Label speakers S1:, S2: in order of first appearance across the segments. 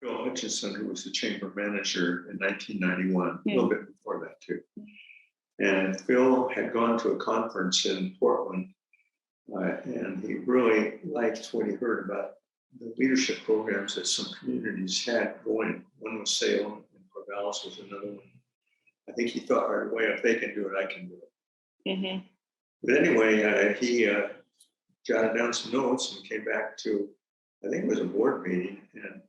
S1: Phil Hutchinson, who was the chamber manager in 1991, a little bit before that too. And Phil had gone to a conference in Portland, and he really liked what he heard about the leadership programs that some communities had going. One was Salem, and Corvallis was another one. I think he thought right away, if they can do it, I can do it.
S2: Mm-hmm.
S1: But anyway, he jotted down some notes and came back to, I think it was a board meeting, and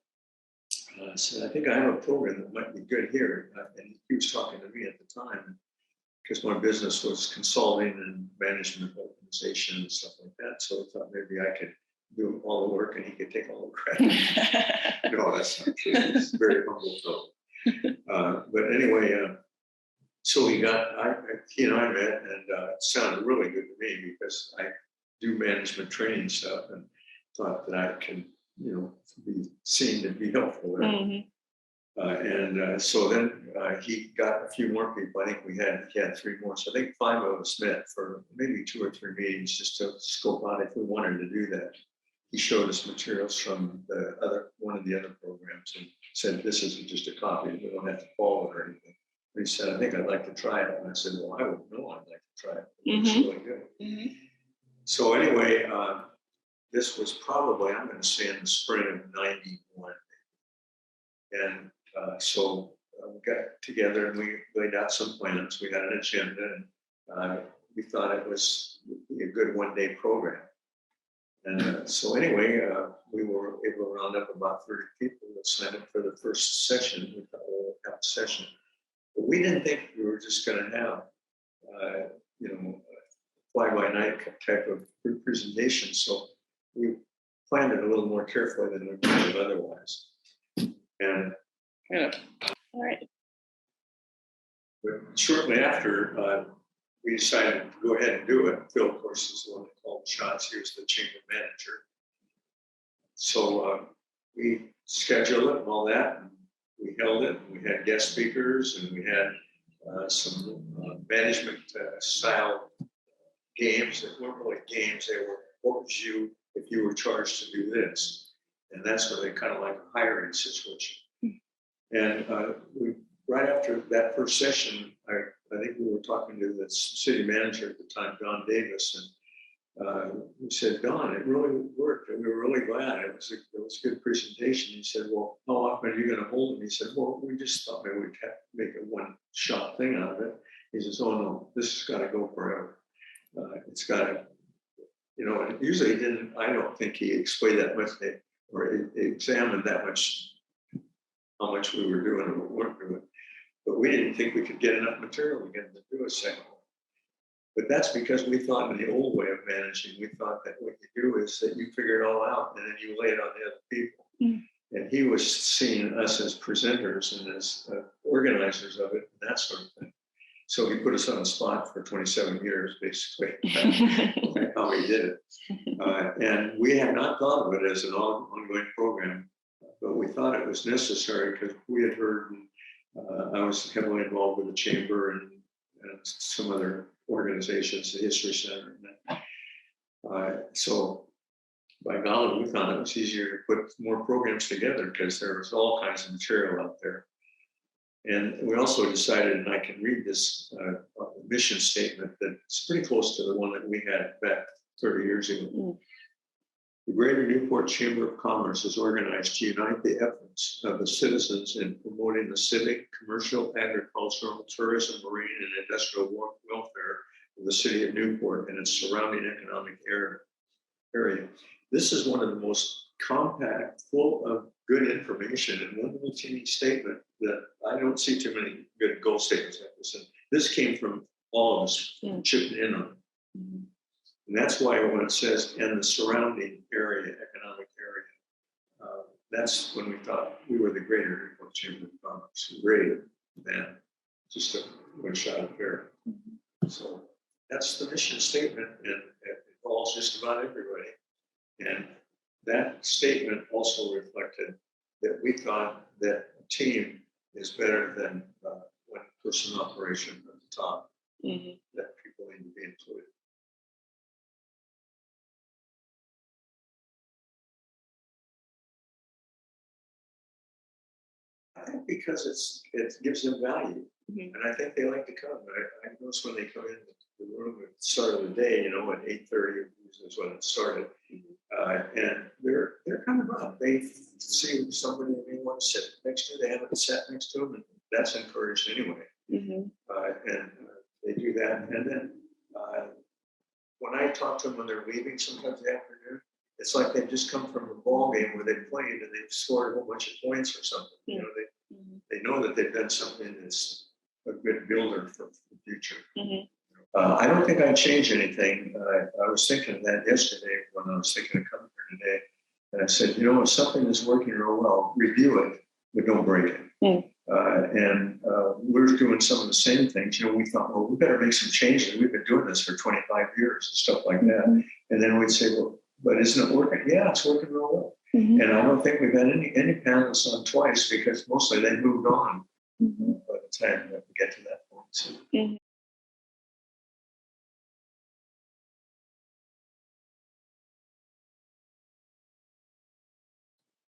S1: said, I think I have a program that might be good here. And he was talking to me at the time because my business was consulting and management organization and stuff like that. So I thought maybe I could do all the work and he could take all the credit. No, that's not true. He's very humble fellow. But anyway, so he and I met, and it sounded really good to me because I do management training stuff and thought that I can, be seen to be helpful there.
S2: Mm-hmm.
S1: So then he got a few more people. I think he had 3 more. So I think 5 of us met for maybe 2 or 3 meetings just to scope out if we wanted to do that. He showed us materials from one of the other programs and said, this isn't just a copy. We don't have to follow it or anything. But he said, I think I'd like to try it. And I said, well, I wouldn't know I'd like to try it. It's really good.
S2: Mm-hmm.
S1: So anyway, this was probably, I'm going to say in the spring of 91. And so we got together and we laid out some plans. We had an agenda, and we thought it was a good one-day program. And so anyway, we were able to round up about 30 people that signed up for the first session. We thought we'll have a session. But we didn't think we were just going to have, fly-by-night type of presentation. So we planned it a little more carefully than we would have otherwise. And
S2: all right.
S1: But shortly after, we decided to go ahead and do it. Phil, of course, is the one that called the shots. He was the chamber manager. So we scheduled it and all that. And we held it. And we had guest speakers, and we had some management style games that weren't really games. They were, what would you if you were charged to do this? And that's really kind of like a hiring situation. And right after that first session, I think we were talking to the city manager at the time, Don Davis, and we said, Don, it really worked, and we were really glad. It was a good presentation. He said, well, how often are you going to hold it? He said, well, we just thought maybe we'd have to make a one-shot thing out of it. He says, oh no, this has got to go forever. It's got to, and usually I don't think he explained that much or examined that much how much we were doing or weren't doing. But we didn't think we could get enough material again to do a second one. But that's because we thought in the old way of managing, we thought that what you do is that you figure it all out and then you lay it on the other people. Mm. And he was seeing us as presenters and as organizers of it and that sort of thing. So he put us on the spot for 27 years, basically, how he did it. And we had not thought of it as an ongoing program, but we thought it was necessary because we had heard, I was heavily involved with the chamber and some other organizations, the History Center. So by golly, we thought it was easier to put more programs together because there was all kinds of material out there. And we also decided, and I can read this mission statement that's pretty close to the one that we had back 30 years ago. Mm. The Greater Newport Chamber of Commerce is organized to unite the efforts of the citizens in promoting the civic, commercial, agricultural, tourism, marine, and industrial welfare of the city of Newport and its surrounding economic area. This is one of the most compact, full of good information, and one little teeny statement that I don't see too many good goal statements like this. And this came from all of us chipping in on it. Mm-hmm. And that's why when it says, and the surrounding area, economic area, that's when we thought we were the Greater Newport Chamber of Commerce, greater than just a one-shot affair. Mm-hmm. So that's the mission statement, and it involves just about everybody. And that statement also reflected that we thought that a team is better than one person operation at the top, mm-hmm. that people need to be included. think because it gives them value,
S2: Mhm.
S1: and I think they like to come. I notice when they come in the room at the start of the day, you know, at 8:30 is when it started, and they're coming up. They see somebody they want to sit next to. They haven't sat next to them, and that's encouraged anyway.
S2: Mhm.
S1: And they do that, and then when I talk to them when they're leaving, sometimes in the afternoon, it's like they've just come from a ball game where they played and they've scored a whole bunch of points or something. You know,
S2: Mhm.
S1: they know that they've done something that's a good builder for the future.
S2: Mhm.
S1: I don't think I'd change anything. I was thinking of that yesterday when I was thinking of coming here today. And I said, you know, if something is working real well, review it, but don't break it.
S2: Mm.
S1: And we're doing some of the same things. You know, we thought, well, we better make some changes. We've been doing this for 25 years and stuff like that. And then we'd say, well, but isn't it working? Yeah, it's working real well.
S2: Mhm.
S1: And I don't think we've had any panelists on twice because mostly they moved on
S2: Mhm.
S1: by the time that we get to that point. So,
S2: Mhm.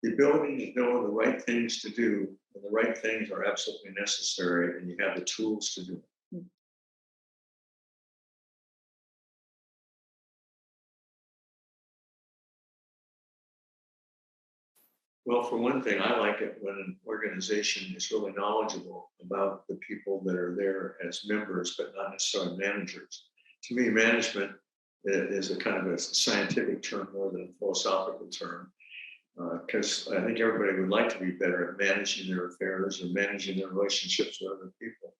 S1: the ability to know the right things to do and the right things are absolutely necessary, and you have the tools to do it. Well, for one thing, I like it when an organization is really knowledgeable about the people that are there as members, but not necessarily managers. To me, management is a kind of a scientific term more than a philosophical term, because I think everybody would like to be better at managing their affairs or managing their relationships with other people.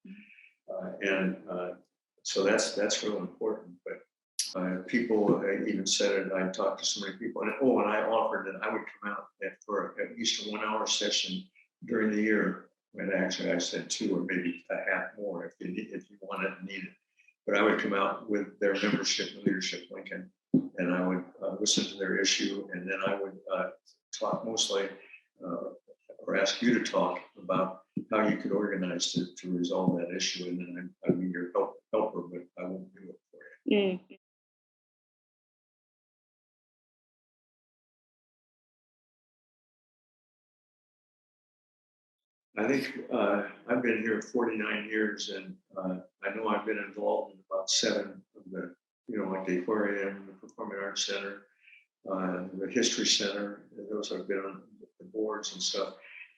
S1: So that's real important. But people even said it. I talked to so many people, and I offered that I would come out for at least a 1 hour session during the year. And actually, I said 2 or maybe a half more if you want it and need it. But I would come out with their membership and leadership Lincoln, and I would listen to their issue, and then I would talk mostly or ask you to talk about how you could organize to resolve that issue, and then I'd be your helper, but I won't do it for you.
S2: Mm.
S1: I think I've been here 49 years, and I know I've been involved in about 7 of the, you know, like the aquarium, the Performing Arts Center, the History Center. Those I've been on the boards and stuff.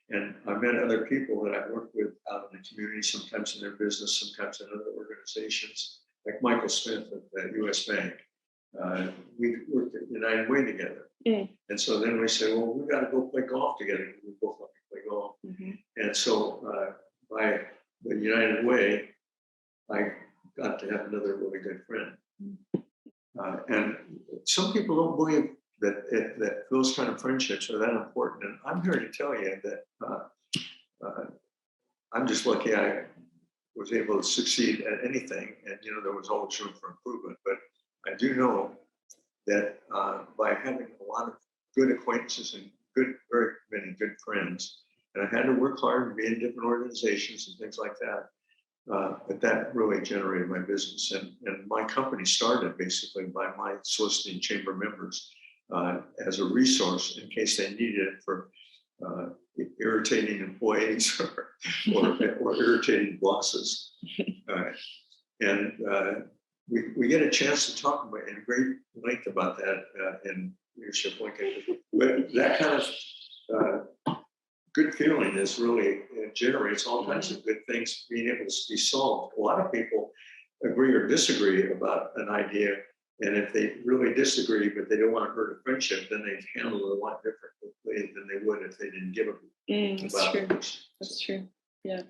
S1: And I've met other people that I've worked with out in the community, sometimes in their business, sometimes in other organizations, like Michael Smith at the U.S. Bank. We worked at United Way together.
S2: Mm.
S1: And so then we said, well, we got to go play golf together. We both like to play golf.
S2: Mhm.
S1: And so by the United Way, I got to have another really good friend. And some people don't believe that those kind of friendships are that important. And I'm here to tell you that I'm just lucky I was able to succeed at anything. And, you know, there was always room for improvement. But I do know that by having a lot of good acquaintances and very many good friends, and I had to work hard and be in different organizations and things like that. But that really generated my business. And my company started basically by my soliciting chamber members as a resource in case they needed it for irritating employees or irritating bosses. We get a chance to talk about in great length about that in Leadership Lincoln. But that kind of good feeling is really, it generates all kinds of good things being able to be solved. A lot of people agree or disagree about an idea, and if they really disagree but they don't want to hurt a friendship, then they handle it a lot differently than they would if they didn't give a
S2: That's
S1: about
S2: true.
S1: it.
S2: That's true. Yeah.